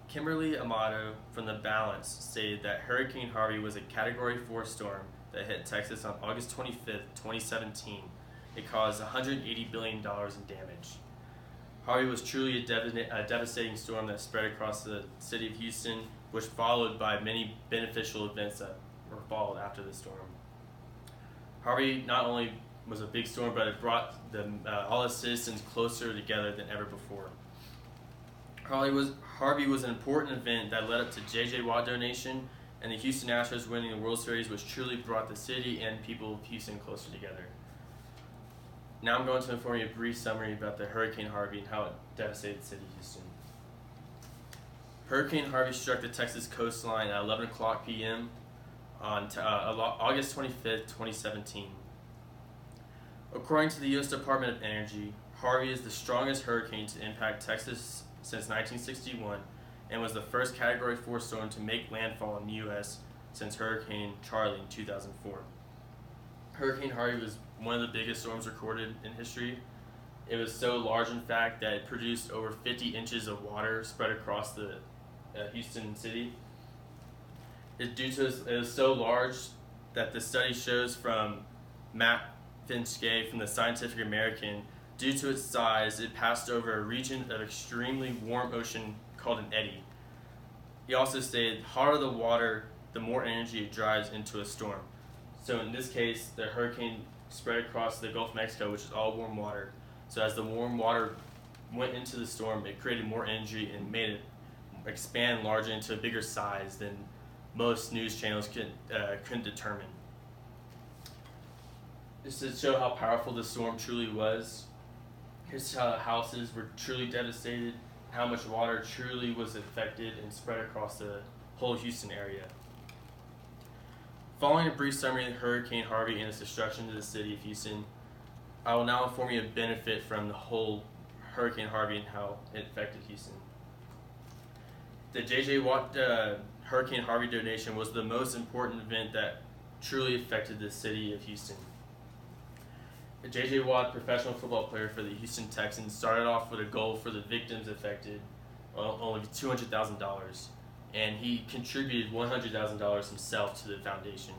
Kimberly Amato from The Balance stated that Hurricane Harvey was a Category 4 storm that hit Texas on August 25th, 2017. It caused $180 billion in damage. Harvey was truly a devastating storm that spread across the city of Houston, which followed by many beneficial events that were followed after the storm. Harvey not only was a big storm, but it brought all the citizens closer together than ever before. Harvey was an important event that led up to J.J. Watt donation and the Houston Astros winning the World Series, which truly brought the city and people of Houston closer together. Now I'm going to inform you a brief summary about the Hurricane Harvey and how it devastated the city of Houston. Hurricane Harvey struck the Texas coastline at 11 o'clock p.m. on August 25th, 2017. According to the U.S. Department of Energy, Harvey is the strongest hurricane to impact Texas since 1961 and was the first Category 4 storm to make landfall in the U.S. since Hurricane Charlie in 2004. Hurricane Harvey was one of the biggest storms recorded in history. It was so large, in fact, that it produced over 50 inches of water spread across the Houston city. It was so large that the study shows from Matt Finchke from the Scientific American, due to its size, it passed over a region of extremely warm ocean called an eddy. He also stated, hotter the water, the more energy it drives into a storm. So in this case, the hurricane spread across the Gulf of Mexico, which is all warm water. So as the warm water went into the storm, it created more energy and made it expand larger into a bigger size than most news channels couldn't determine. Just to show how powerful the storm truly was, here's how the houses were truly devastated, how much water truly was affected and spread across the whole Houston area. Following a brief summary of Hurricane Harvey and its destruction to the city of Houston, I will now inform you of benefit from the whole Hurricane Harvey and how it affected Houston. The J.J. Watt Hurricane Harvey donation was the most important event that truly affected the city of Houston. J.J. Watt, professional football player for the Houston Texans, started off with a goal for the victims affected, only $200,000, and he contributed $100,000 himself to the foundation.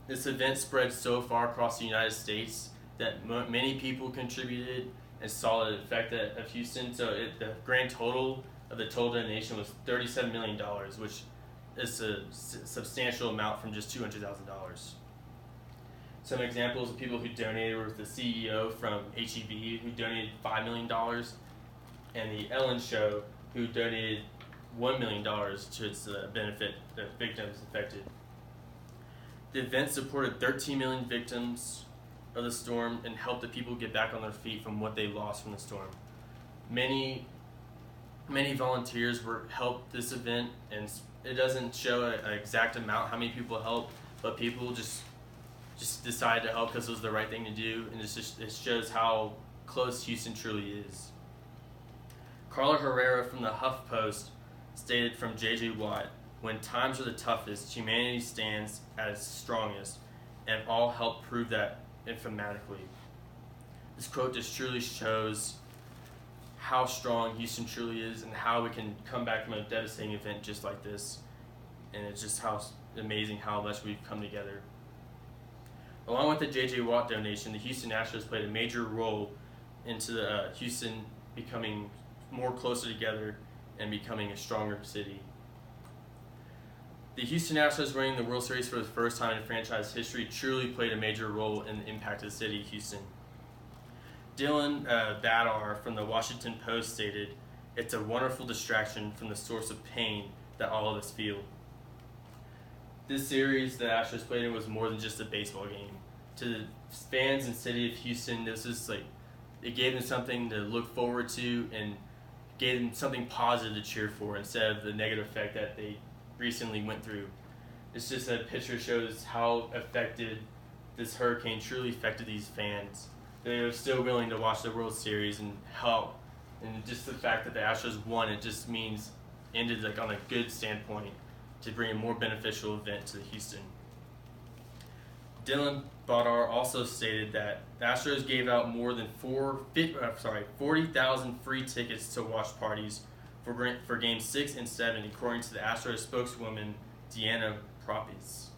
This event spread so far across the United States that many people contributed and saw the effect of Houston. So the grand total of the total donation was $37 million, which is a substantial amount from just $200,000. Some examples of people who donated were the CEO from HEB, who donated $5 million, and the Ellen Show, who donated $1 million to its benefit the victims affected. The event supported 13 million victims of the storm and helped the people get back on their feet from what they lost from the storm. Many volunteers helped this event, and it doesn't show an exact amount how many people helped, but people just decided to help because it was the right thing to do, and it shows how close Houston truly is. Carla Herrera from the HuffPost stated from J.J. Watt, "When times are the toughest, humanity stands at its strongest, and all help prove that emphatically." This quote just truly shows how strong Houston truly is and how we can come back from a devastating event just like this, and it's just how amazing how much we've come together. Along with the J.J. Watt donation, the Houston Astros played a major role into Houston becoming more closer together and becoming a stronger city. The Houston Astros winning the World Series for the first time in franchise history truly played a major role in the impact of the city of Houston. Dylan Badar from the Washington Post stated, "It's a wonderful distraction from the source of pain that all of us feel." This series the Astros played in was more than just a baseball game. To the fans and city of Houston, this is it gave them something to look forward to and gave them something positive to cheer for instead of the negative effect that they recently went through. It's just a picture shows how affected this hurricane truly affected these fans. They were still willing to watch the World Series and help, and just the fact that the Astros won, it just means ended on a good standpoint to bring a more beneficial event to Houston. Dylan Bodar also stated that the Astros gave out more than 40,000 free tickets to watch parties for Games 6 and 7, according to the Astros spokeswoman, Deanna Propis.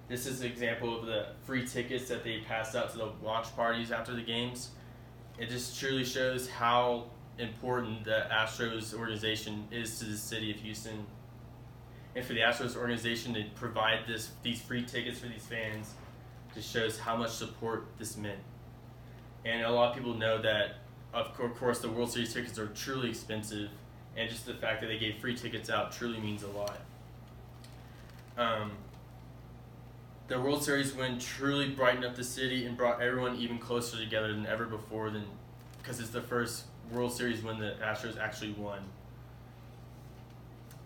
This is an example of the free tickets that they passed out to the watch parties after the games. It just truly shows how important the Astros organization is to the city of Houston. And for the Astros organization to provide these free tickets for these fans just shows how much support this meant. And a lot of people know that, of course, the World Series tickets are truly expensive, and just the fact that they gave free tickets out truly means a lot. The World Series win truly brightened up the city and brought everyone even closer together than ever before, because it's the first World Series win the Astros actually won.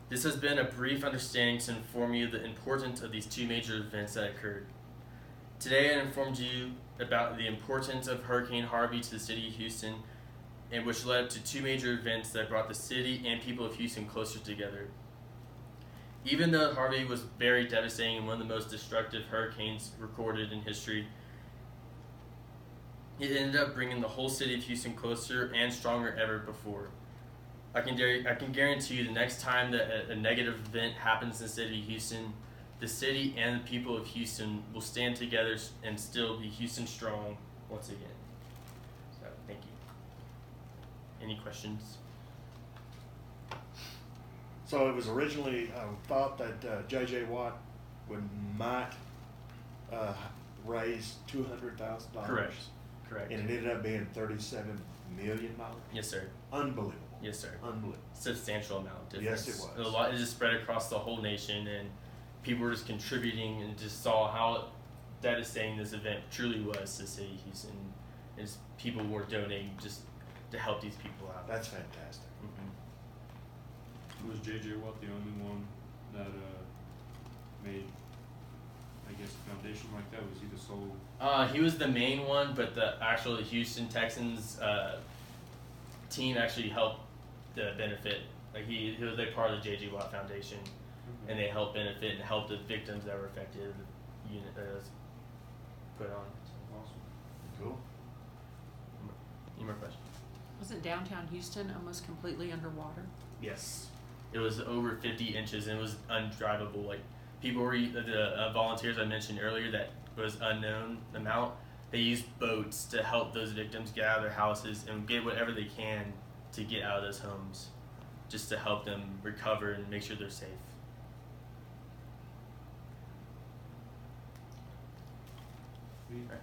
This has been a brief understanding to inform you of the importance of these two major events that occurred. Today I informed you about the importance of Hurricane Harvey to the city of Houston, and which led to two major events that brought the city and people of Houston closer together. Even though Harvey was very devastating and one of the most destructive hurricanes recorded in history, it ended up bringing the whole city of Houston closer and stronger ever before. I can guarantee you the next time that a negative event happens in the city of Houston, the city and the people of Houston will stand together and still be Houston strong once again. So, thank you. Any questions? So it was originally thought that J.J. Watt might raise $200,000. Correct. And it ended up being $37 million. Yes, sir. Unbelievable. Yes, sir. Unbelievable. Substantial amount of difference. Yes, it was. A lot. It just spread across the whole nation, and people were just contributing and just saw how devastating this event truly was to the city of Houston. And just people were donating just to help these people out. That's fantastic. Mm-hmm. Was J.J. Watt the only one that made, I guess, a foundation like that? Was he the sole? He was the main one, but the actual Houston Texans team actually helped the benefit. Like he was a part of the J.J. Watt Foundation, and they helped benefit and help the victims that were affected. The unit that was put on. Awesome. Cool. Any more questions? Wasn't downtown Houston almost completely underwater? Yes. It was over 50 inches and it was undrivable. Like people were the volunteers I mentioned earlier that was unknown amount. They used boats to help those victims get out of their houses and get whatever they can to get out of those homes, just to help them recover and make sure they're safe. Sweet. Right.